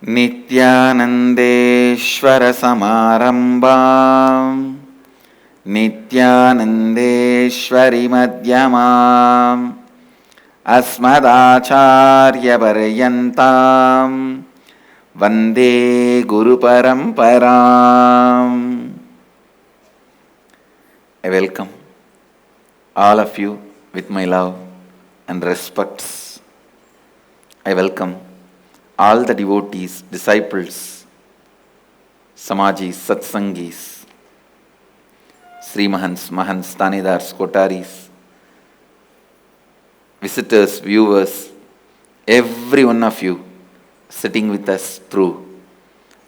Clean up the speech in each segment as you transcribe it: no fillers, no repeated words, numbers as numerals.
नित्यानन्देश्वर समारम्भाम् नित्यानन्देश्वरि मध्यमाम् अस्मदाचार्यपर्यन्ताम् वन्दे गुरुपरम्पराम्. I welcome all of you with my love and respects. I welcome all the devotees, disciples, Samajis, Satsangis, Sri Mahants, Mahants, Tanidars, Kotaris, visitors, viewers, every one of you sitting with us through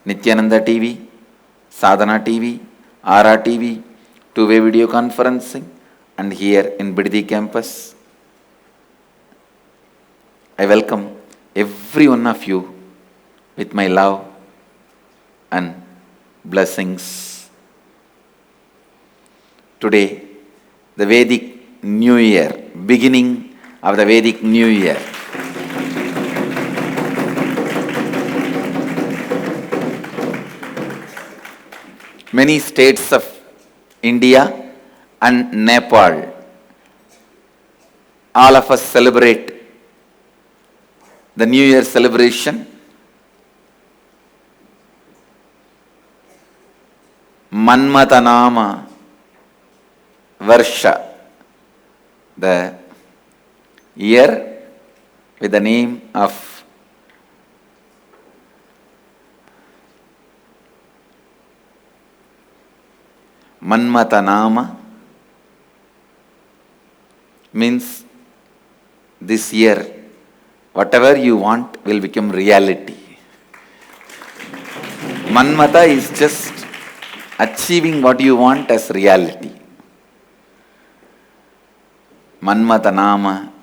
Nithyananda TV, Sadhana TV, Ara TV, two-way video conferencing, and here in Biddi campus. I welcome every one of you with my love and blessings. Today, the Vedic New Year, beginning of the Vedic New Year. Many states of India and Nepal, all of us celebrate the New Year celebration. Manmatanama Varsha, the year with the name of Manmatanama means this year whatever you want will become reality. Manmata is just achieving what you want as reality. Manmata Nama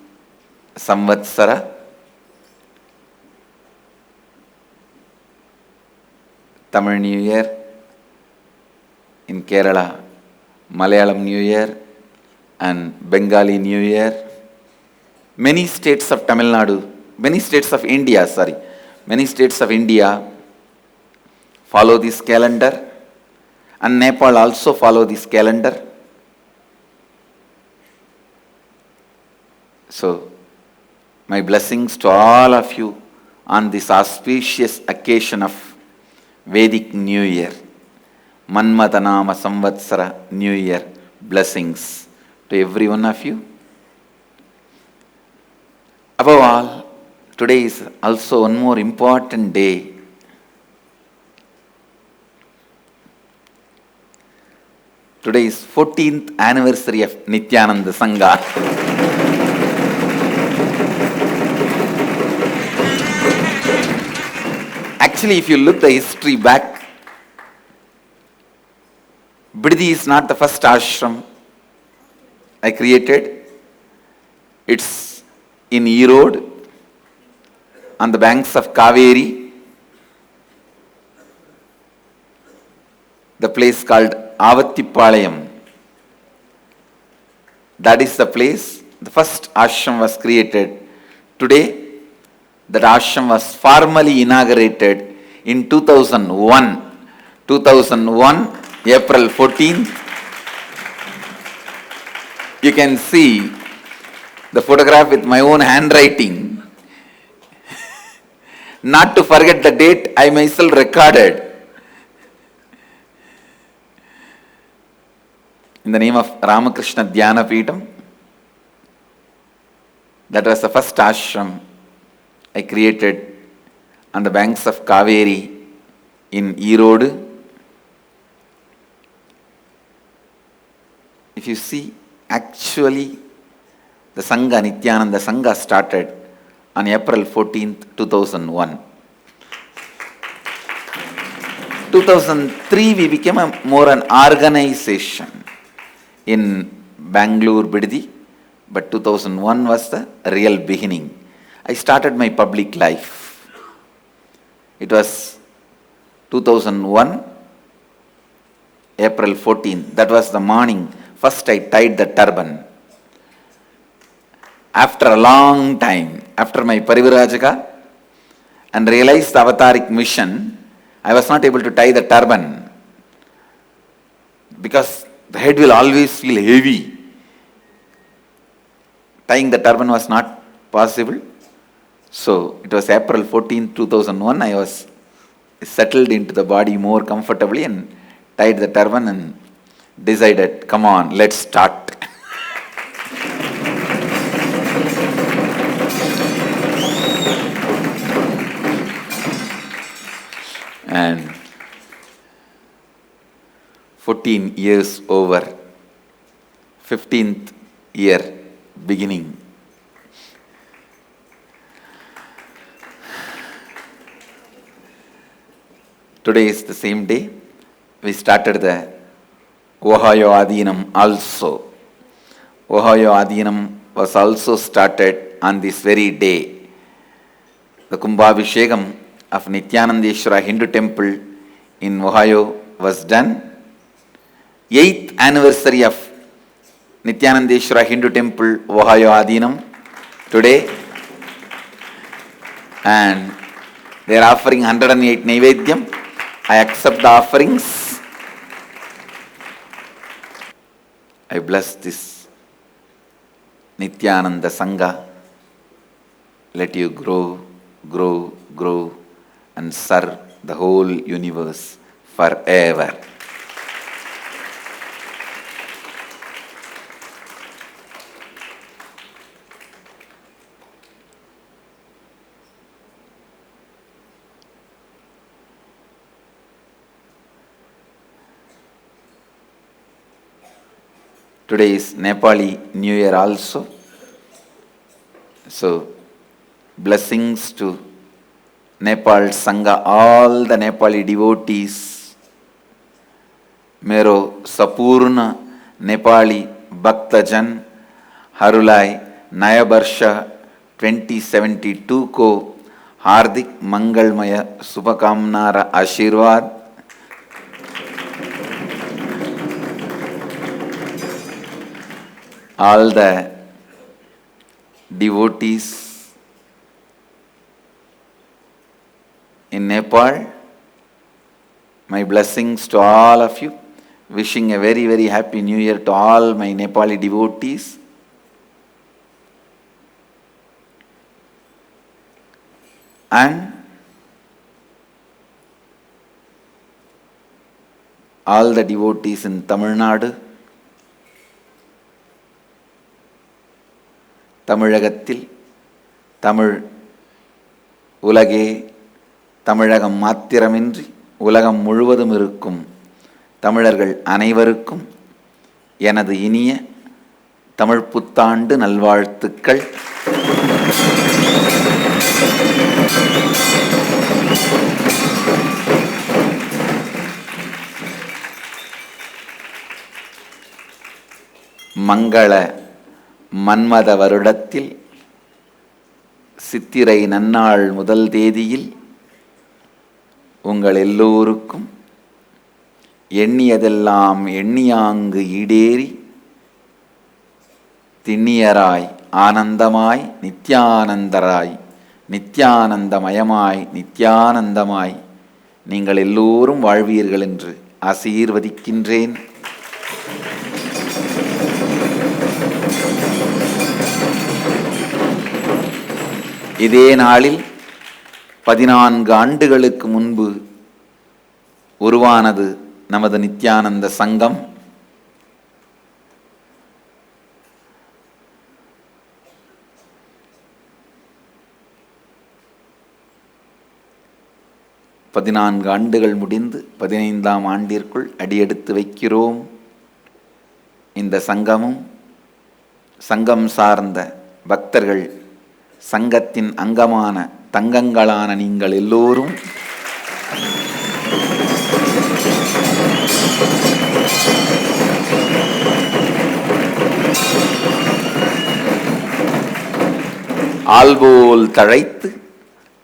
Samvatsara, Tamil New Year, in Kerala, Malayalam New Year and Bengali New Year. Many states of Tamil Nadu, many states of India follow this calendar, and Nepal also follow this calendar. So, my blessings to all of you on this auspicious occasion of Vedic New Year, Manmatanama Samvatsara New Year. Blessings to every one of you. Above all, today is also one more important day. Today is 14th anniversary of Nithyananda Sangha. Actually, if you look the history back, Biddi is not the first ashram I created. It's in Erode, on the banks of Kaveri, the place called Avattipalayam. That is the place the first ashram was created. Today, that ashram was formally inaugurated in 2001. 2001, April 14th. You can see the photograph with my own handwriting. Not to forget the date, I myself recorded. In the name of Ramakrishna Dhyana Peetham. That was the first ashram I created on the banks of Kaveri in Erode. If you see, actually, the Sangha, Nithyananda Sangha started on April 14th, 2001. 2003, we became more an organization in Bangalore, Biddi, but 2001 was the real beginning. I started my public life. It was 2001, April 14th. That was the morning. First I tied the turban. After a long time, after my Parivirajaka, and realized the avataric mission, I was not able to tie the turban because the head will always feel heavy. Tying the turban was not possible. So it was April 14, 2001, I was settled into the body more comfortably and tied the turban and decided, come on, let's start. And 14 years over, 15th year beginning. Today is the same day. We started the Ohio Adinam also. Ohio Adinam was also started on this very day. The Kumbhabhishekam of Nithyanandeshwara Hindu temple in Ohio was done. 8th anniversary of Nithyanandeshwara Hindu temple, Ohio Adinam, today. And they are offering 108 Naivedyam. I accept the offerings. I bless this Nithyananda Sangha. Let you grow, grow, grow and serve the whole universe forever. Today is Nepali New Year also. So, blessings to Nepal Sangha, all the Nepali devotees. Mero Sapurna Nepali Bhaktajan Harulai Naya Barsha 2072 ko Hardik Mangalmaya Subhakamnara Ashirwad. All the devotees in Nepal, my blessings to all of you. Wishing a very, very happy New Year to all my Nepali devotees. And all the devotees in Tamil Nadu, தமிழகத்தில் தமிழ் உலகே தமிழகம் மாத்திரமின்றி உலகம் முழுவதும் இருக்கும் தமிழர்கள் அனைவருக்கும் எனது இனிய தமிழ் புத்தாண்டு நல்வாழ்த்துக்கள். மங்கள மன்மத வருடத்தில் சித்திரை நன்னாள் முதல் தேதியில் உங்கள் எல்லோருக்கும் எண்ணியதெல்லாம் எண்ணியாங்கு ஈடேறி திண்ணியராய் ஆனந்தமாய் நித்யானந்தராய் நித்யானந்தமயமாய் நித்யானந்தமாய் நீங்கள் எல்லோரும் வாழ்வீர்கள் என்று ஆசீர்வதிக்கின்றேன். இதே நாளில் 14 ஆண்டுகளுக்கு முன்பு உருவானது நமது நித்யானந்த சங்கம். ஆண்டுகள் முடிந்து 15ஆம் ஆண்டிற்குள் அடியெடுத்து வைக்கிறோம். இந்த சங்கமும் சங்கம் சார்ந்த பக்தர்கள், சங்கத்தின் அங்கமான தங்கங்களான நீங்கள் எல்லோரும் ஆல்போல் தழைத்து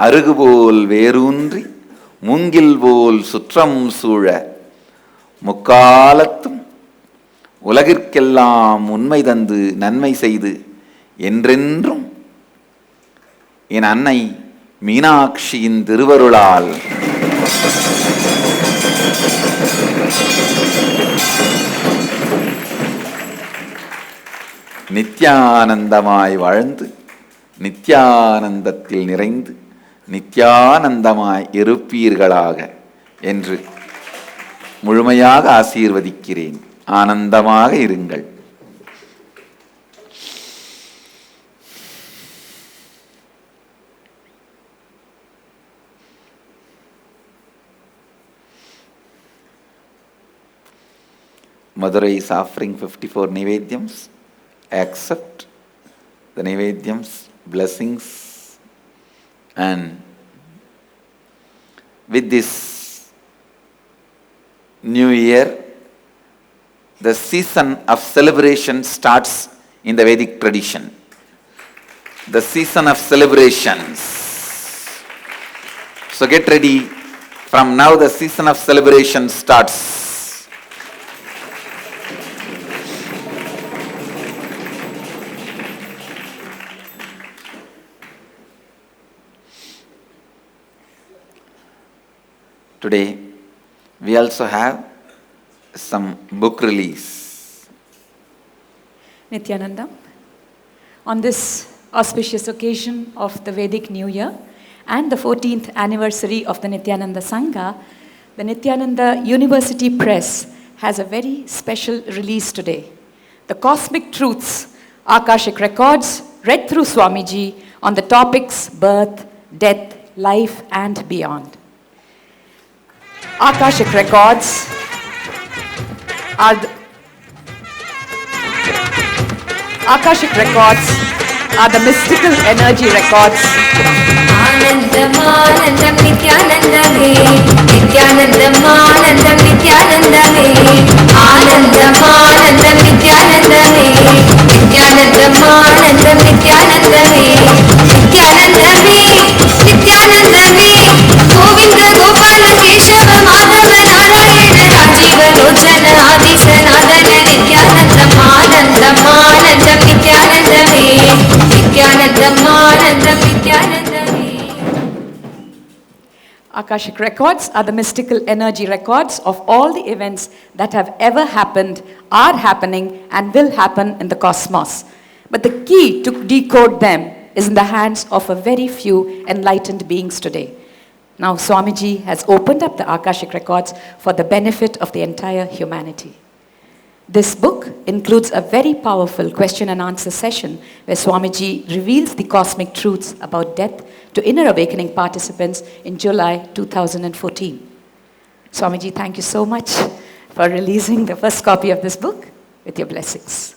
அருகுபோல் வேரூன்றி மூங்கில் போல் சுற்றம் சூழ முக்காலத்தும் உலகிற்கெல்லாம் உண்மை தந்து நன்மை செய்து என்றென்றும் என் அன்னை மீனாட்சியின் திருவருளால் நித்யானந்தமாய் வாழ்ந்து நித்யானந்தத்தில் நிறைந்து நித்யானந்தமாய் இருப்பீர்களாக என்று முழுமையாக ஆசீர்வதிக்கிறேன். ஆனந்தமாக இருங்கள். Madurai is offering 54 Nivedyams. Accept the Nivedyams, blessings, and with this new year, the season of celebration starts in the Vedic tradition. The season of celebrations. So get ready. From now the season of celebration starts. Today, we also have some book release. Nithyananda, on this auspicious occasion of the Vedic New Year and the 14th anniversary of the Nithyananda Sangha, the Nithyananda University Press has a very special release today. The Cosmic Truths, Akashic Records, read through Swamiji on the topics birth, death, life and beyond. Akashic Records are the mystical energy records. Anandam Anandam Nithyanandame, Nithyanandam Anandam Nithyanandame, Anandam Anandam Nithyanandame, Nithyanandam Anandam Nithyanandame, Nithyanandame, Nithyanandame, Govinda Gopala Keshava Madhava Narayana Rajiva Lochana Adi Sanatana Nithyanandam Anandam Anandam Nithyanandame, Nithyanandam Anandam Nithyanandame. Akashic Records are the mystical energy records of all the events that have ever happened, are happening, and will happen in the cosmos. But the key to decode them is in the hands of a very few enlightened beings today. Now Swamiji has opened up the Akashic Records for the benefit of the entire humanity. This book includes a very powerful question and answer session where Swamiji reveals the cosmic truths about death to inner awakening participants in July 2014. Swamiji, thank you so much for releasing the first copy of this book with your blessings.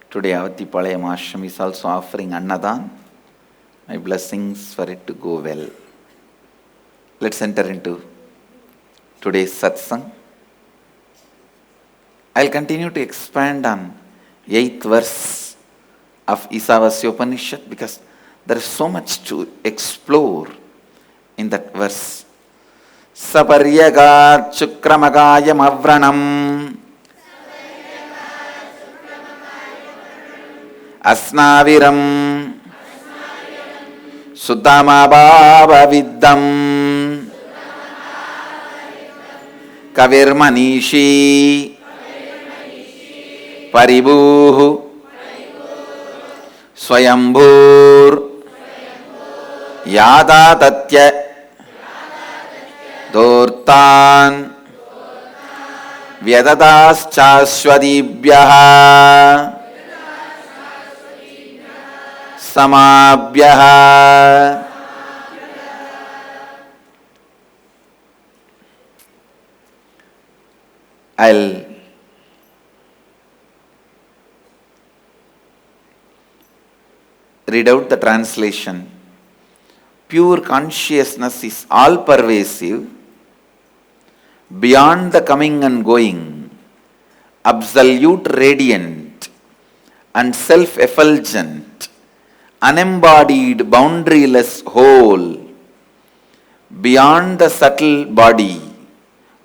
Today Avatipalayam ashram is also offering Annadan. My blessings for it to go well. Let's enter into today's satsang. I'll continue to expand on 8th verse of Ishavasya Upanishad because there is so much to explore in that verse. Saparyagat chukramagayam avranam asnaviram suddhamabhava viddam kavirmanishi Paribuhu Swayambhur Yada Tatya Dortan Vyadadas Chaswadibhyaha Samabhyaha. I'll read out the translation. Pure consciousness is all-pervasive, beyond the coming and going, absolute radiant and self-effulgent, unembodied, boundaryless whole, beyond the subtle body,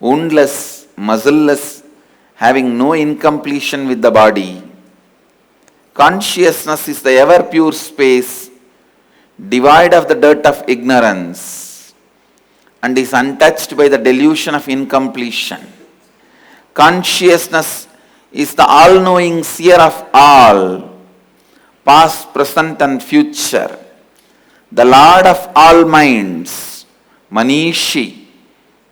woundless, muscleless, having no incompletion with the body. Consciousness is the ever pure space, devoid of the dirt of ignorance, and is untouched by the delusion of incompletion. Consciousness is the all-knowing seer of all, past, present and future, the Lord of all minds, Manishi.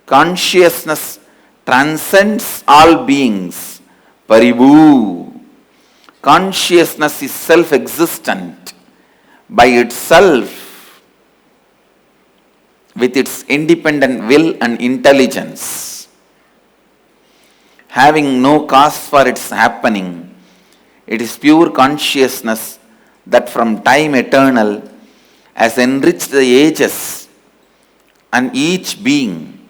Consciousness transcends all beings, Paribhu. Consciousness is self-existent by itself with its independent will and intelligence, having no cause for its happening. It is pure consciousness that from time eternal has enriched the ages and each being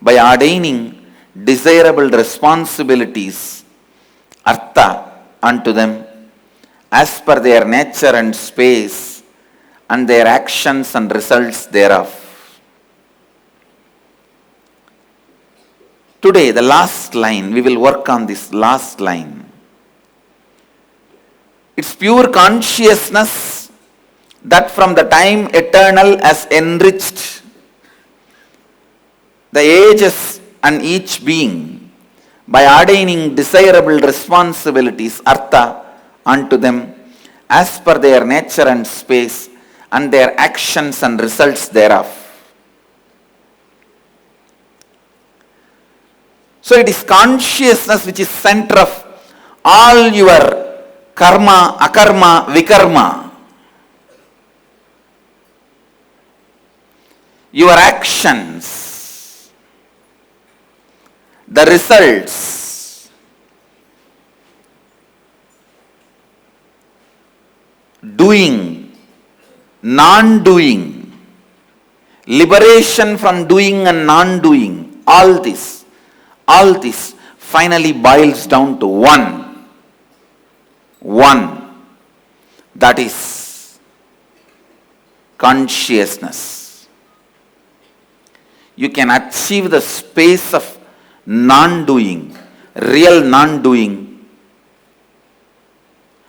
by ordaining desirable responsibilities, artha, unto them as per their nature and space and their actions and results thereof. Today, the last line, we will work on this last line. It's pure consciousness that from the time eternal has enriched the ages and each being by ordaining desirable responsibilities, artha, unto them as per their nature and space and their actions and results thereof. So it is consciousness which is center of all your karma, akarma, vikarma. Your actions, the results, doing, non-doing, liberation from doing and non-doing, all this finally boils down to one. That is consciousness. You can achieve the space of non-doing, real non-doing,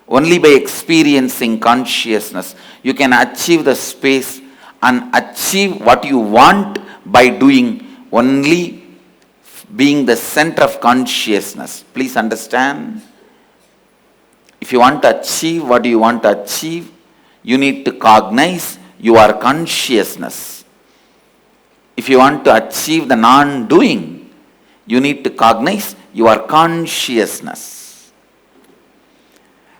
only by experiencing consciousness. You can achieve the space and achieve what you want by doing only being the center of consciousness. Please understand. If you want to achieve what you want to achieve, you need to cognize your consciousness. If you want to achieve the non-doing, you need to cognize your consciousness.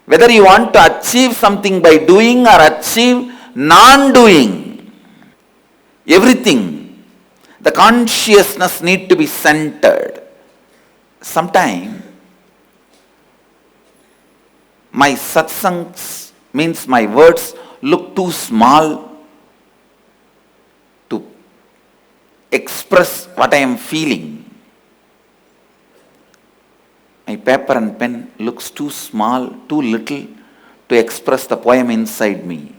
Whether you want to achieve something by doing or achieve non-doing, everything, the consciousness need to be centered. Sometimes my satsangs, means my words, look too small to express what I am feeling. My paper and pen looks too small, too little to express the poem inside me.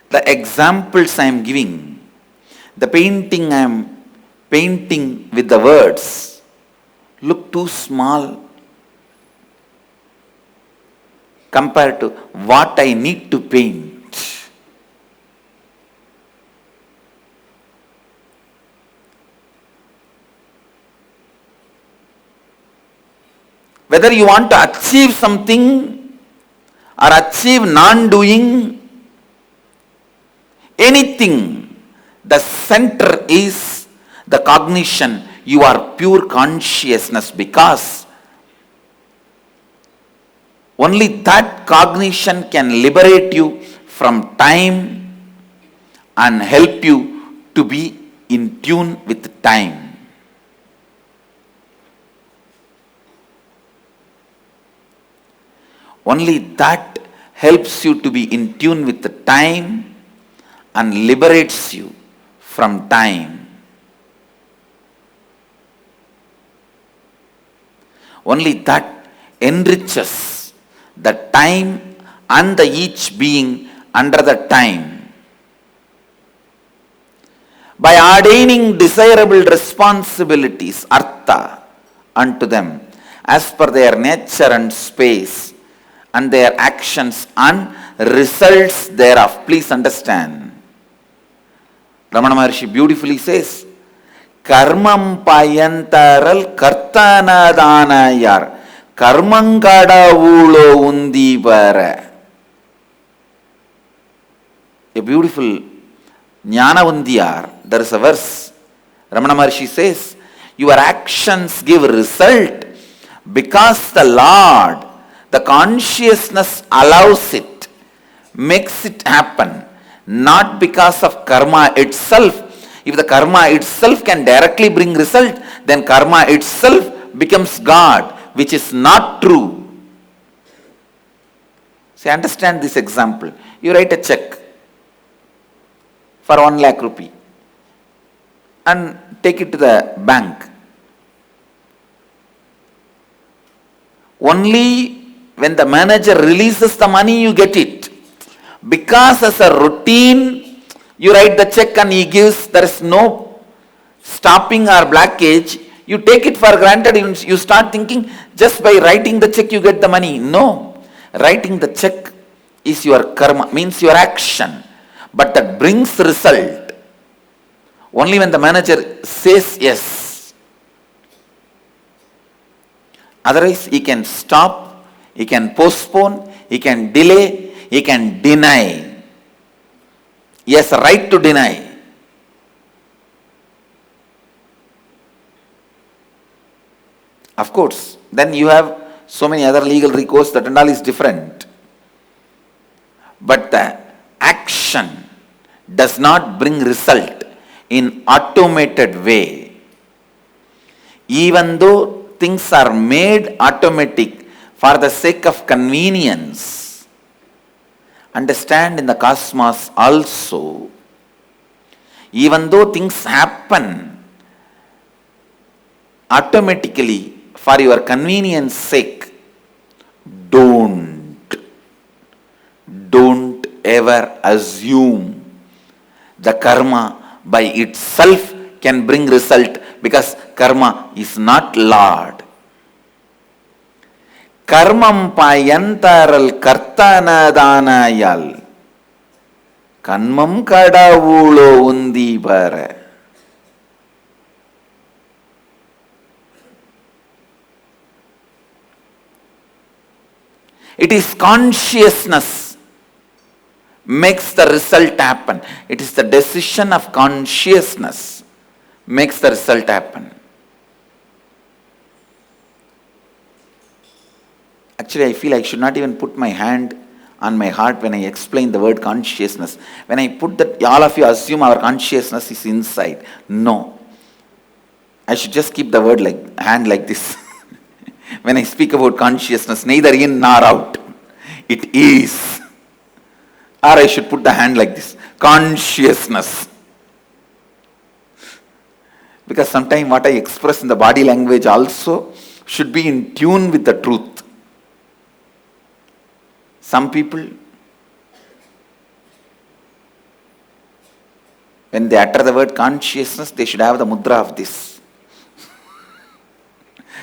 The examples I am giving, the painting I am painting with the words, look too small compared to what I need to paint. Whether you want to achieve something or achieve non-doing, anything, the center is the cognition, you are pure consciousness, because only that cognition can liberate you from time and help you to be in tune with time. Only that helps you to be in tune with the time and liberates you from time. Only that enriches the time and the each being under the time. By ordaining desirable responsibilities, artha, unto them as per their nature and space and their actions and results thereof. Please understand. Ramana Maharshi beautifully says, Karmam payantaral kartanadhanayar karmangadavulo undivara. A beautiful Jnana Undiyar. There is a verse. Ramana Maharshi says, your actions give result because the Lord, the consciousness allows it, makes it happen, not because of karma itself. If the karma itself can directly bring result, then karma itself becomes God, which is not true. See, understand this example. You write a check for 1 lakh rupee and take it to the bank. Only when the manager releases the money, you get it. Because as a routine, you write the check and he gives, there is no stopping or blockage. You take it for granted. You start thinking, just by writing the check, you get the money. No. Writing the check is your karma, means your action. But that brings result only when the manager says yes. Otherwise, he can stop, he can postpone, he can delay, he can deny. He has a right to deny. Of course, then you have so many other legal recourse, that and all is different. But the action does not bring result in automated way. Even though things are made automatic for the sake of convenience, understand in the cosmos also, even though things happen automatically for your convenience sake, don't ever assume the karma by itself can bring result, because karma is not Lord. Karmam payantaral kartanadhanayal kanmam kadavulo undivara. It is consciousness makes the result happen. It is the decision of consciousness makes the result happen. Actually, I feel I should not even put my hand on my heart when I explain the word consciousness. When I put that, all of you assume our consciousness is inside. No. I should just keep the word like, hand like this. When I speak about consciousness, neither in nor out. It is. Or I should put the hand like this. Consciousness. Because sometimes what I express in the body language also should be in tune with the truth. Some people, when they utter the word consciousness, they should have the mudra of this.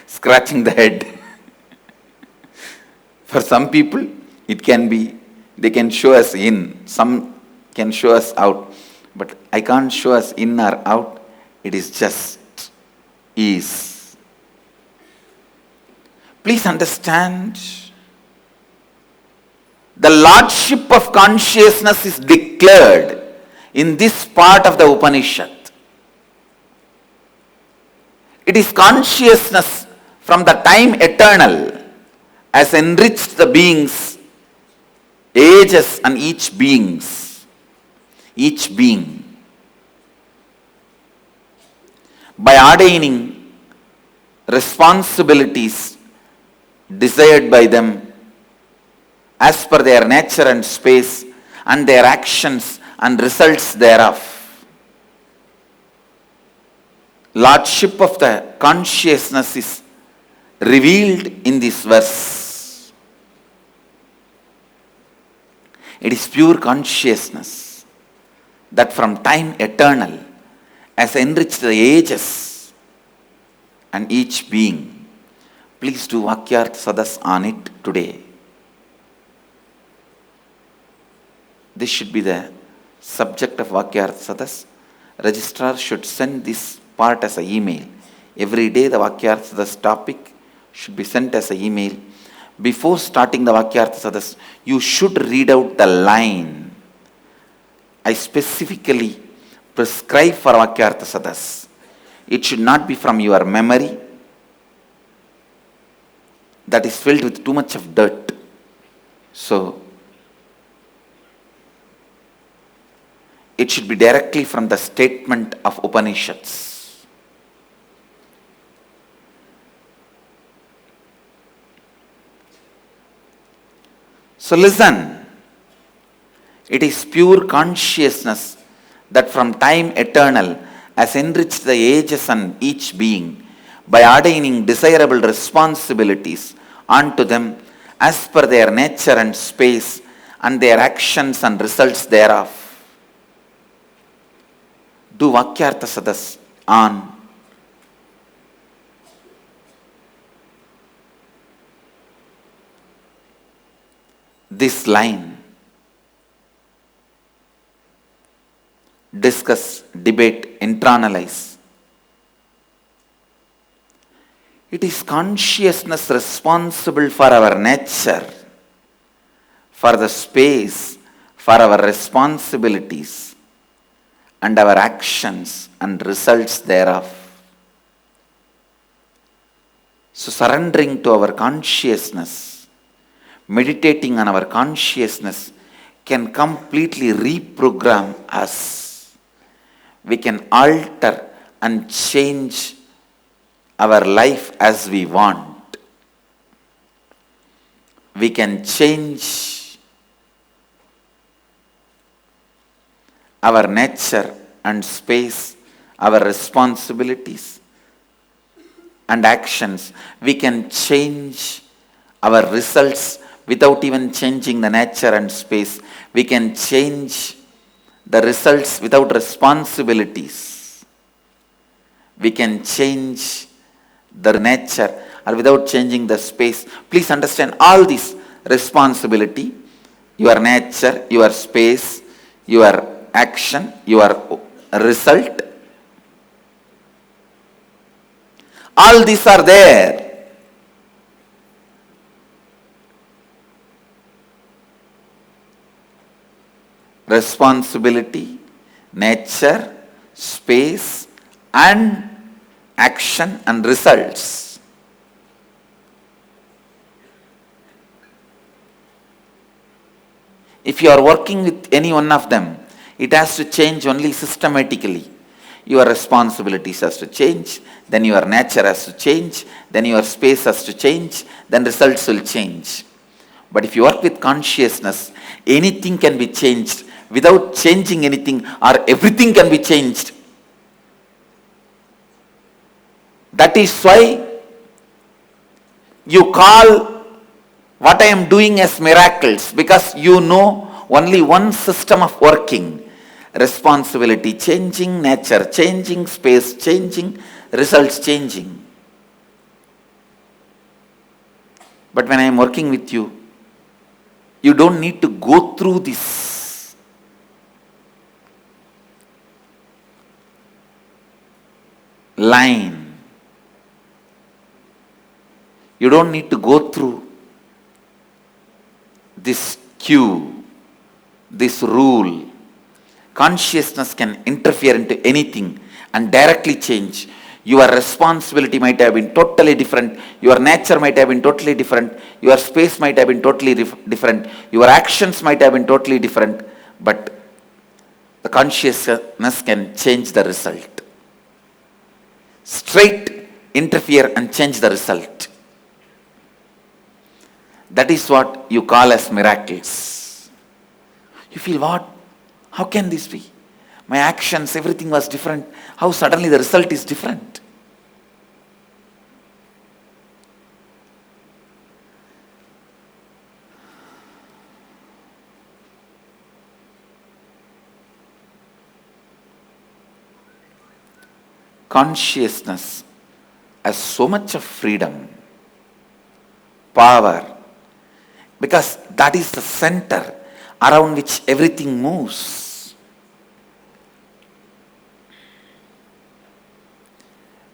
Scratching the head. For some people, it can be, they can show us in, some can show us out. But I can't show us in or out. It is just is. Please understand, the lordship of consciousness is declared in this part of the Upanishad. It is consciousness from the time eternal has enriched the beings, ages and each being. By ordaining responsibilities desired by them as per their nature and space and their actions and results thereof. Lordship of the consciousness is revealed in this verse. It is pure consciousness that from time eternal has enriched the ages and each being. Please do Vakyarth Sadas on it today. This should be the subject of Vakyartha Sadas. Registrar should send this part as an email. Every day the Vakyartha Sadas topic should be sent as an email. Before starting the Vakyartha Sadas, you should read out the line. I specifically prescribe for Vakyartha Sadas. It should not be from your memory that is filled with too much of dirt. So, it should be directly from the statement of Upanishads. So listen, it is pure consciousness that from time eternal has enriched the ages and each being by ordaining desirable responsibilities unto them as per their nature and space and their actions and results thereof. Do Vakyartha Sadas on this line. Discuss, debate, internalize. It is consciousness responsible for our nature, for the space, for our responsibilities, and our actions and results thereof. So surrendering to our consciousness, meditating on our consciousness can completely reprogram us. We can alter and change our life as we want. We can change our nature and space, our responsibilities and actions. We can change our results without even changing the nature and space. We can change the results without responsibilities. We can change the nature or without changing the space. Please understand all this: responsibility, your nature, your space, your action, your result. All these are there. Responsibility, nature, space, and action and results. If you are working with any one of them, it has to change only systematically. Your responsibilities has to change, then your nature has to change, then your space has to change, then results will change. But if you work with consciousness, anything can be changed without changing anything, or everything can be changed. That is why you call what I am doing as miracles, because you know only one system of working. Responsibility changing, nature changing, space changing, results changing. But when I am working with you, you don't need to go through this. Line. You don't need to go through this cue, this rule. Consciousness can interfere into anything and directly change. Your responsibility might have been totally different. Your nature might have been totally different. Your space might have been totally different. Your actions might have been totally different. But the consciousness can change the result. Straight interfere and change the result. That is what you call as miracles. You feel, what? How can this be? My actions, everything was different. How suddenly the result is different? Consciousness has so much of freedom, power, because that is the center around which everything moves.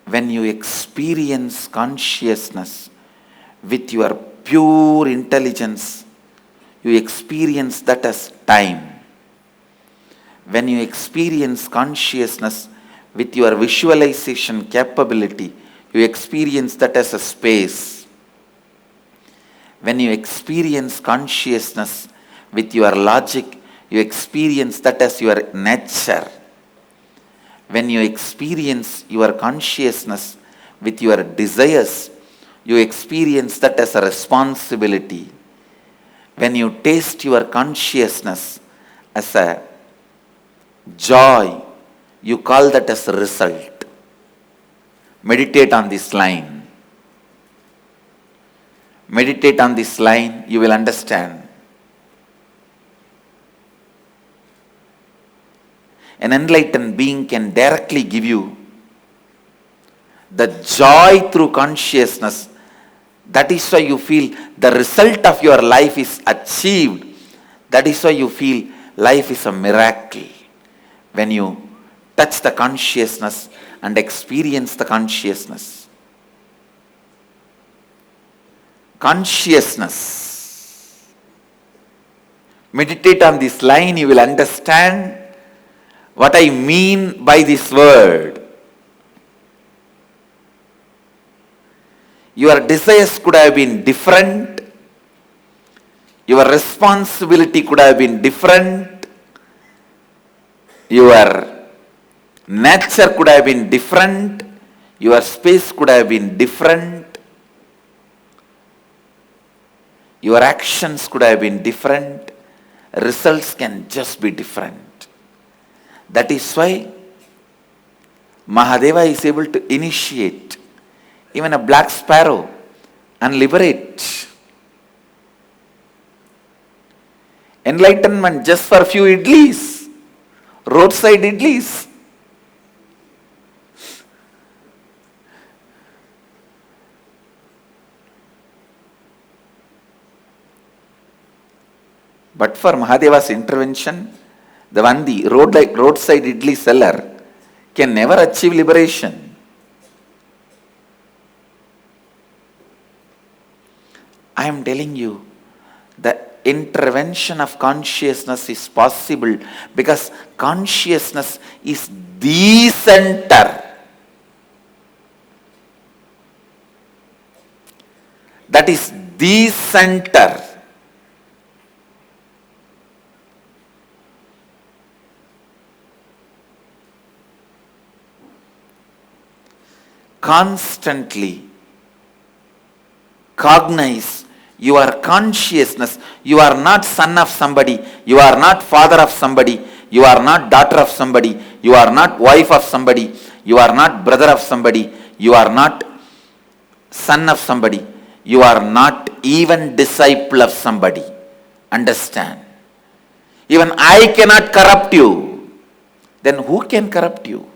When you experience consciousness with your pure intelligence, you experience that as time. When you experience consciousness with your visualization capability, you experience that as a space. When you experience consciousness with your logic, you experience that as your nature. When you experience your consciousness with your desires, you experience that as a responsibility. When you taste your consciousness as a joy, you call that as a result. Meditate on this line. Meditate on this line, you will understand. An enlightened being can directly give you the joy through consciousness. That is why you feel the result of your life is achieved. That is why you feel life is a miracle. When you touch the consciousness and experience the consciousness. Consciousness. Meditate on this line, you will understand what I mean by this word. Your desires could have been different. Your responsibility could have been different. Your nature could have been different. Your space could have been different. Your actions could have been different. Results can just be different. That is why Mahadeva is able to initiate even a black sparrow and liberate. Enlightenment just for a few idlis, roadside idlis. But for Mahadeva's intervention, the roadside idli seller can never achieve liberation. I am telling you, the intervention of consciousness is possible because consciousness is the center. That is the center. Constantly cognize your consciousness. You are not son of somebody. You are not father of somebody. You are not daughter of somebody. You are not wife of somebody. You are not brother of somebody. You are not son of somebody. You are not even disciple of somebody. Understand? Even I cannot corrupt you. Then who can corrupt you?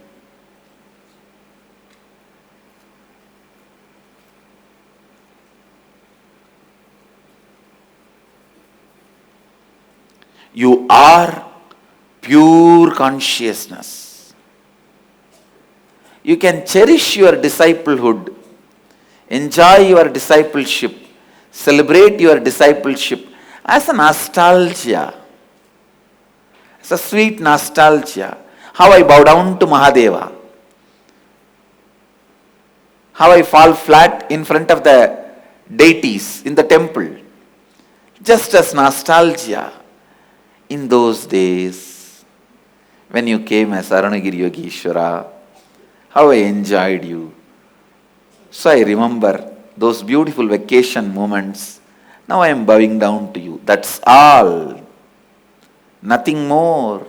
You are pure consciousness. You can cherish your disciplehood, enjoy your discipleship, celebrate your discipleship as a nostalgia, as a sweet nostalgia. How I bow down to Mahadeva, how I fall flat in front of the deities in the temple, just as nostalgia. In those days, when you came as Arunagiri Yogeshwara, how I enjoyed you. So I remember those beautiful vacation moments. Now I am bowing down to you. That's all. Nothing more.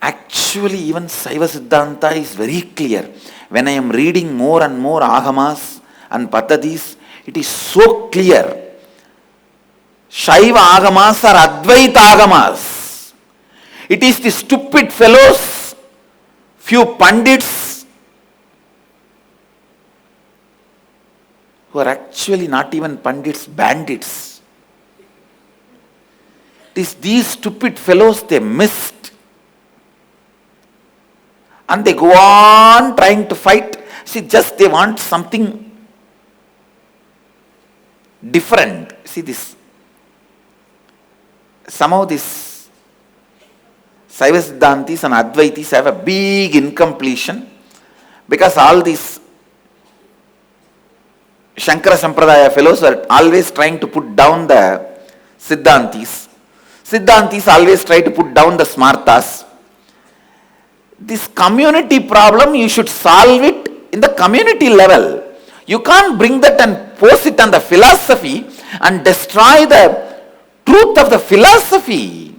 Actually, even Saiva Siddhanta is very clear. When I am reading more and more Agamas and Paddhatis, it is so clear. Shaiva Agamas are Advaita Agamas. It is the stupid fellows, few Pandits, who are actually not even pandits, bandits. These stupid fellows, they missed. And they go on trying to fight. See, just they want something different. See this. Somehow this Saiva Siddhantis and Advaitis have a big incompletion, because all these Shankara Sampradaya fellows are always trying to put down the Siddhantis. Siddhantis always try to put down the Smartas. This community problem, you should solve it in the community level. You can't bring that and force it on the philosophy and destroy the truth of the philosophy.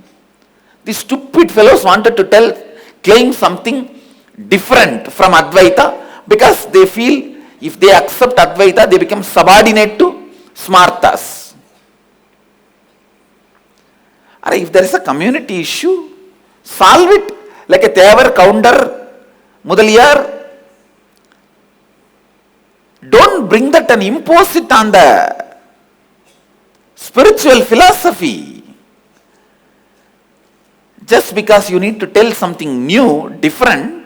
These stupid fellows wanted to claim something different from Advaita, because they feel if they accept Advaita, they become subordinate to Smartas. If there is a community issue, solve it like a Tevar, Counter, Mudaliyar. Don't bring that and impose it on the spiritual philosophy. Just because you need to tell something new, different.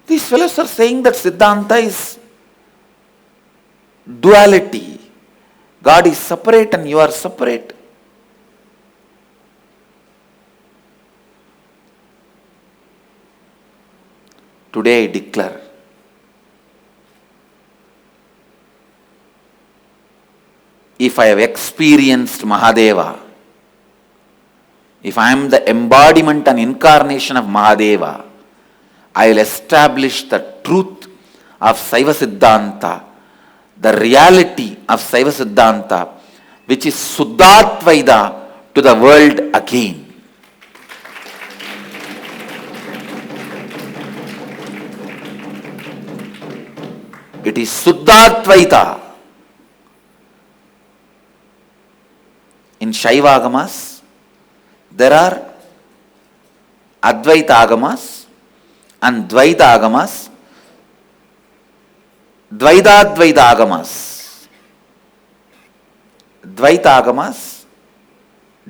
These fellows are saying that Siddhanta is duality. God is separate and you are separate. Today I declare, if I have experienced Mahadeva, if I am the embodiment and incarnation of Mahadeva, I will establish the truth of Saiva Siddhanta, the reality of Saiva Siddhanta, which is Suddhatvaida, to the world again. It is Suddhatvaita. In Shaiva Agamas, there are Advaita Agamas and Dvaita Agamas, Dvaita Agamas. Dvaita Agamas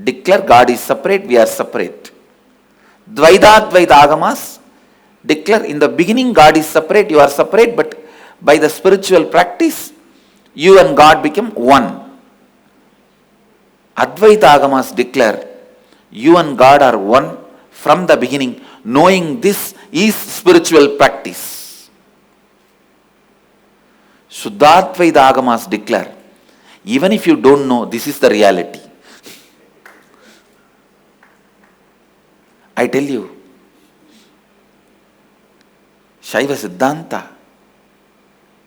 declare God is separate, we are separate. Dvaita Agamas declare in the beginning God is separate, you are separate, but by the spiritual practice, you and God become one. Advaita Agamas declare, you and God are one from the beginning. Knowing this is spiritual practice. Suddhatvaita Agamas declare, even if you don't know, this is the reality. I tell you, Shaiva Siddhanta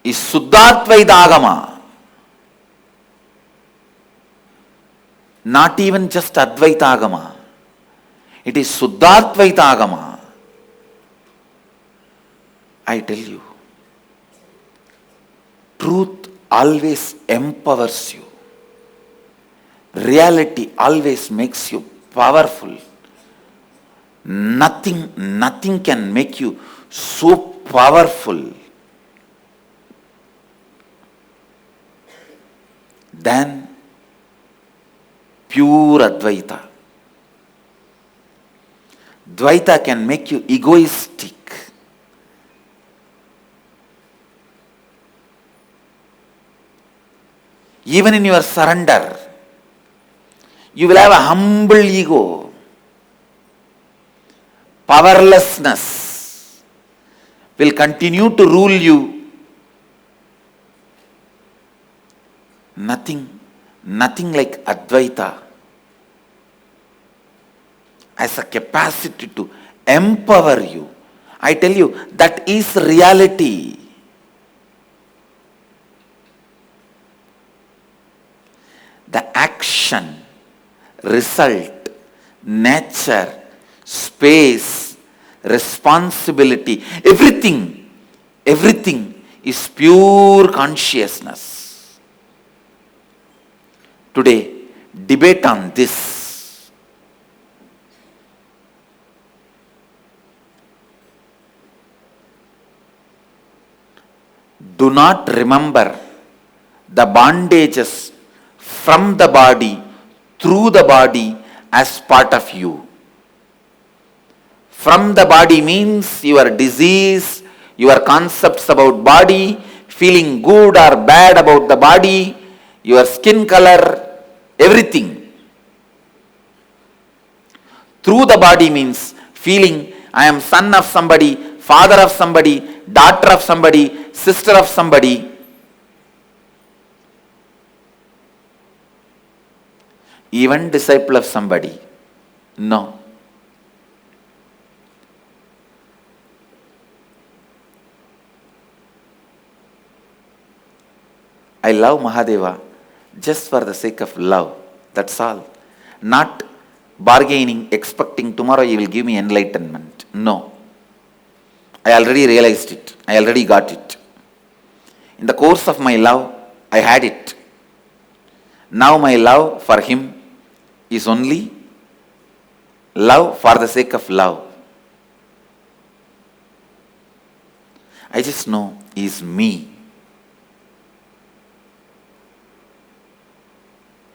is Suddhatvaita Agama. Not even just Advaita Agama. It is Suddhatvaita Agama. I tell you, truth always empowers you. Reality always makes you powerful. Nothing can make you so powerful than pure Advaita. Dvaita can make you egoistic. Even in your surrender, you will have a humble ego. Powerlessness will continue to rule you. Nothing like Advaita has a capacity to empower you. I tell you, that is reality. The action, result, nature, space, responsibility, everything is pure consciousness. Today, debate on this. do not remember the bondages from the body, through the body, as part of you. From the body means your disease, your concepts about body, feeling good or bad about the body, your skin color, everything. Through the body means feeling I am son of somebody, father of somebody, daughter of somebody, sister of somebody. Even disciple of somebody. No. I love Mahadeva just for the sake of love. That's all. Not bargaining, expecting tomorrow he will give me enlightenment. No. I already realized it. I already got it. In the course of my love, I had it. Now my love for him is only love for the sake of love. I just know he is me.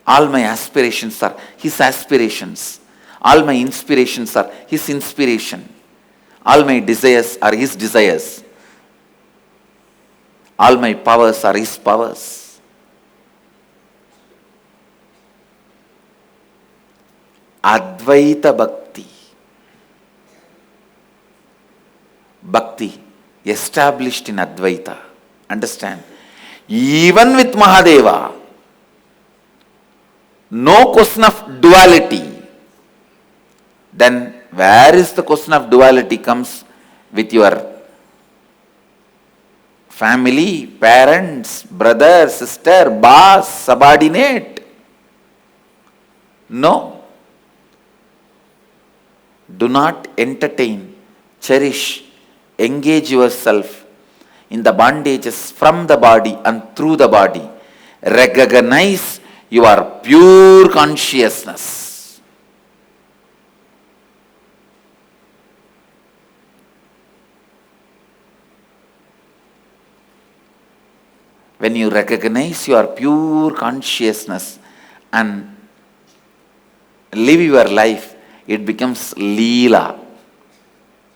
All my aspirations are his aspirations. All my inspirations are his inspiration. All my desires are his desires. All my powers are his powers. Advaita Bhakti. Bhakti established in Advaita. Understand? Even with Mahadeva, no question of duality. Then where is the question of duality comes with your family, parents, brother, sister, boss, subordinate? No. Do not entertain, cherish, engage yourself in the bondages from the body and through the body. Recognize your pure consciousness. When you recognize your pure consciousness and live your life, it becomes leela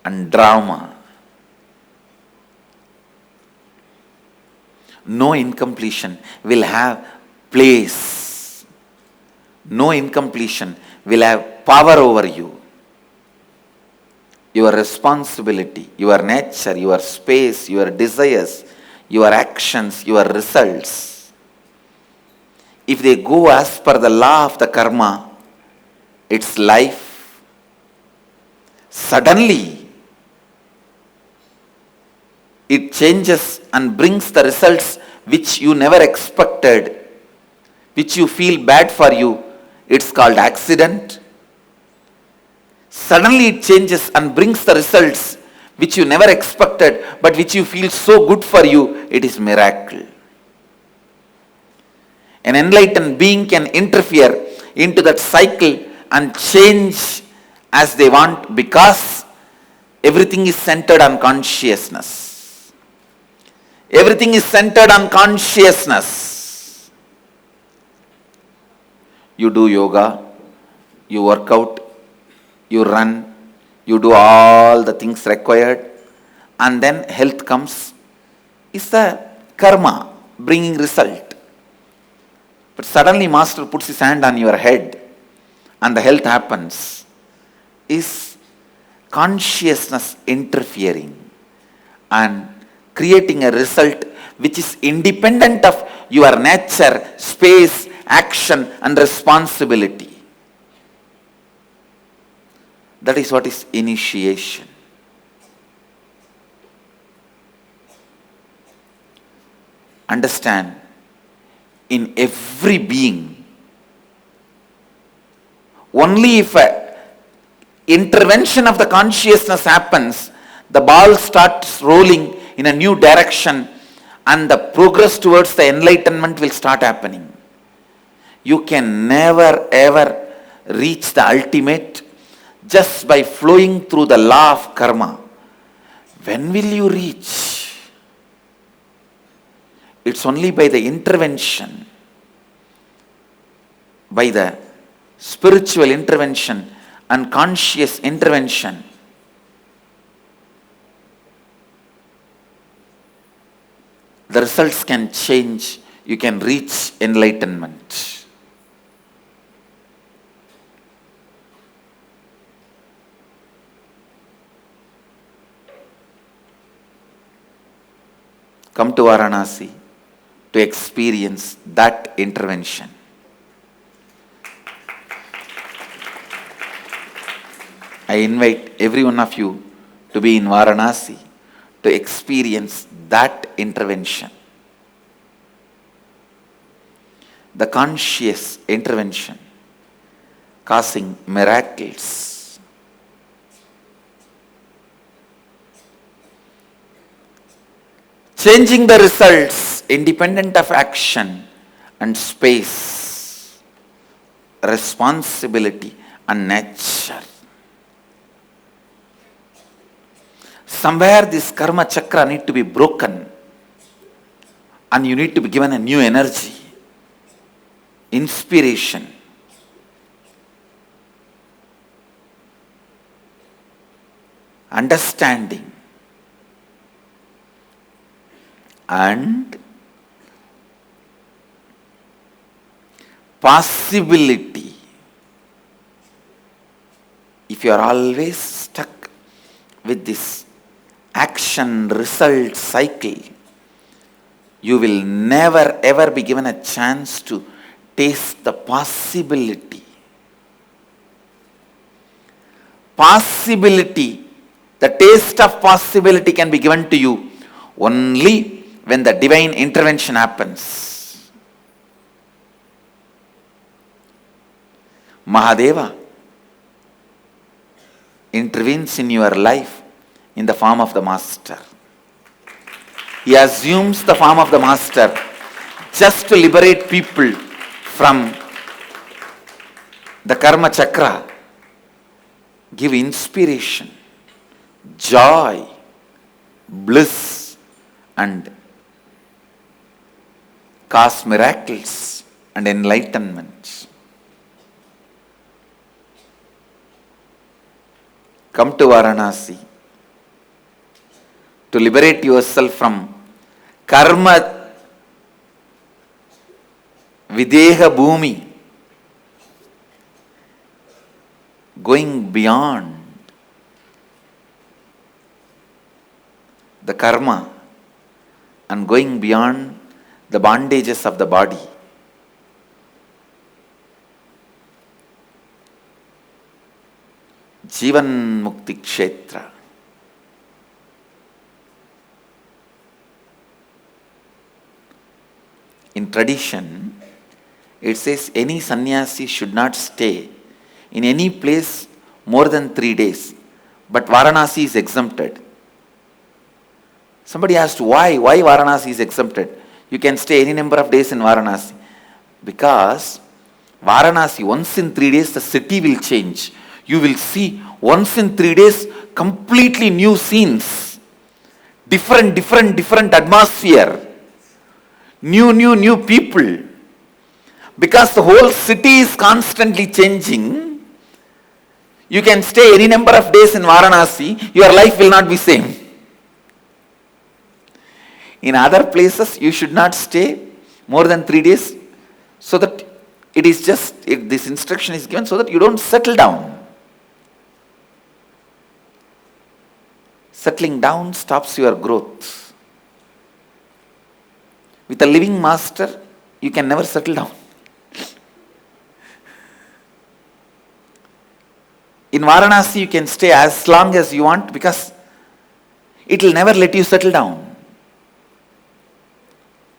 and drama. No incompletion will have place. No incompletion will have power over you. Your responsibility, your nature, your space, your desires, your actions, your results, if they go as per the law of the karma, its life, suddenly it changes and brings the results which you never expected, which you feel bad for you. It's called accident. Suddenly it changes and brings the results which you never expected, but which you feel so good for you. It is miracle. An enlightened being can interfere into that cycle and change as they want, because everything is centered on consciousness. Everything is centered on consciousness. You do yoga, you work out, you run, you do all the things required, and then health comes. It's the karma bringing result. But suddenly Master puts his hand on your head and the health happens. Is consciousness interfering and creating a result which is independent of your nature, space, action and responsibility. That is what is initiation. Understand, in every being, only if a intervention of the consciousness happens, the ball starts rolling in a new direction and the progress towards the enlightenment will start happening. You can never ever reach the ultimate just by flowing through the law of karma. When will you reach? It's only by the intervention, by the spiritual intervention and conscious intervention, the results can change. You can reach enlightenment. Come to Varanasi to experience that intervention. I invite every one of you to be in Varanasi to experience that intervention. The conscious intervention causing miracles. Changing the results independent of action and space, responsibility and nature. Somewhere this karma chakra need to be broken and you need to be given a new energy, inspiration. Understanding and possibility. If you are always stuck with this action result cycle, you will never ever be given a chance to taste the possibility. Possibility, the taste of possibility can be given to you only when the divine intervention happens. Mahadeva intervenes in your life in the form of the Master. He assumes the form of the Master just to liberate people from the karma chakra, give inspiration, joy, bliss, and cause miracles and enlightenment. Come to Varanasi to liberate yourself from karma videha bhumi, going beyond the karma and going beyond the bondages of the body. Jivan Mukti Kshetra. In tradition, it says any sannyasi should not stay in any place more than 3 days. But Varanasi is exempted. Somebody asked why Varanasi is exempted. You can stay any number of days in Varanasi. Because Varanasi, once in 3 days, the city will change. You will see once in 3 days completely new scenes. Different atmosphere. New people. Because the whole city is constantly changing, you can stay any number of days in Varanasi, your life will not be same. In other places, you should not stay more than 3 days, so that it is just, this instruction is given so that you don't settle down. Settling down stops your growth. With a living master, you can never settle down. In Varanasi, you can stay as long as you want because it will never let you settle down.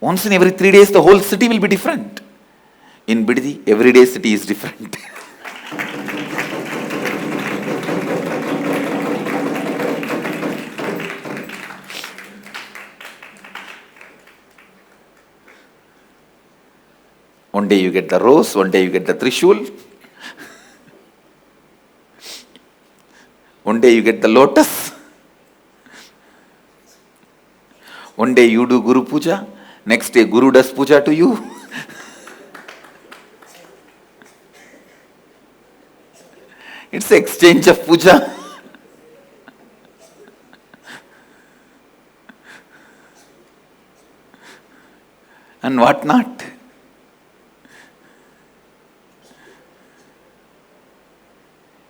Once in every 3 days, the whole city will be different. In Biddi, every day city is different. One day you get the rose, one day you get the trishul. One day you get the lotus. One day you do Guru Puja. Next day, Guru does puja to you. It's exchange of puja. And what not.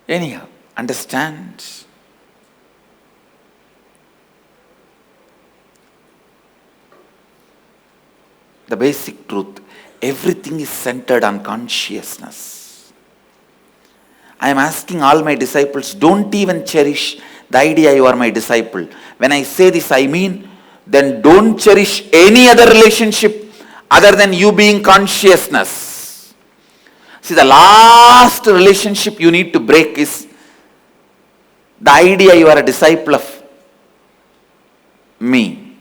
Anyhow, understand. The basic truth, everything is centered on consciousness. I am asking all my disciples, don't even cherish the idea you are my disciple. When I say this, I mean, then don't cherish any other relationship other than you being consciousness. See, the last relationship you need to break is the idea you are a disciple of me.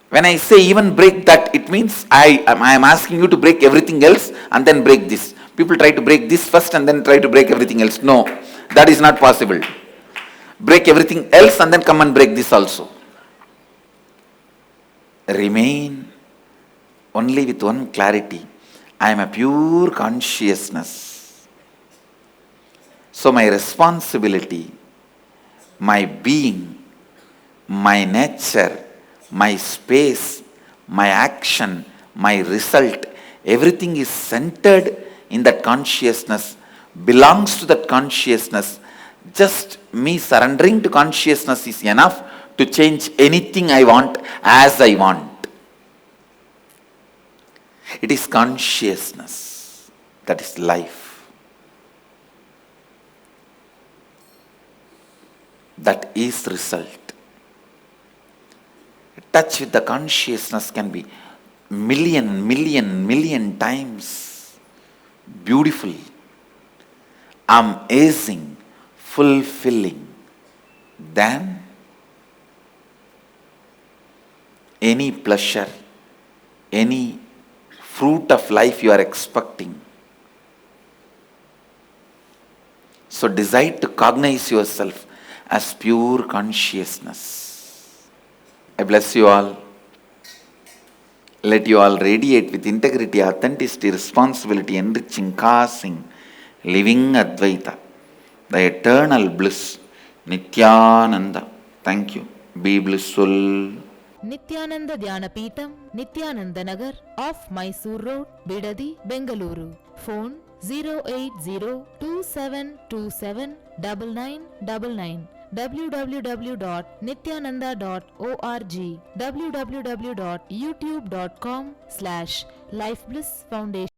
When I say even break that, it means I am asking you to break everything else and then break this. People try to break this first and then try to break everything else. No, that is not possible. Break everything else and then come and break this also. Remain only with one clarity. I am a pure consciousness. So my responsibility, my being, my nature, my space, my action, my result, everything is centered in that consciousness, belongs to that consciousness. Just me surrendering to consciousness is enough to change anything I want as I want. It is consciousness that is life. That is result. Touch with the consciousness can be million times beautiful, amazing, fulfilling than any pleasure, any fruit of life you are expecting. So decide to cognize yourself as pure consciousness. I bless you all. Let you all radiate with integrity, authenticity, responsibility, enriching, causing, living Advaita, the eternal bliss, Nithyananda. Thank you. Be blissful. Nithyananda Dhyanapitham, Nithyananda Nagar, off Mysore Road, Bidadi, Bengaluru. Phone 08027279999. www.nithyananda.org, www.youtube.com/lifeblissfoundation.